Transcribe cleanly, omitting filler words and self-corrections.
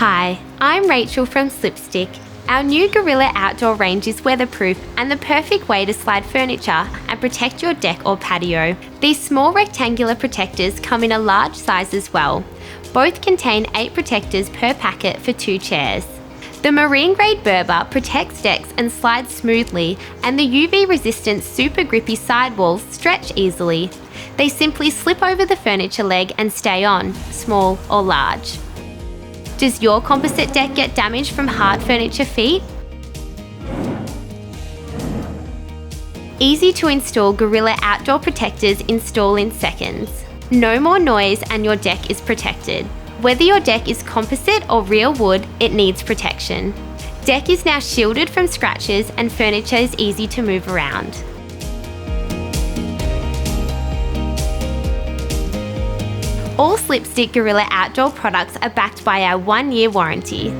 Hi, I'm Rachel from Slipstick. Our new Gorilla Outdoor Range is weatherproof and the perfect way to slide furniture and protect your deck or patio. These small rectangular protectors come in a large size as well. Both contain 8 protectors per packet for 2 chairs. The Marine Grade Berber protects decks and slides smoothly, and the UV-resistant super grippy sidewalls stretch easily. They simply slip over the furniture leg and stay on, small or large. Does your composite deck get damaged from hard furniture feet? Easy to install Gorilla Outdoor protectors install in seconds. No more noise and your deck is protected. Whether your deck is composite or real wood, it needs protection. Deck is now shielded from scratches and furniture is easy to move around. All Slipstick Gorilla Outdoor products are backed by our 1-year warranty.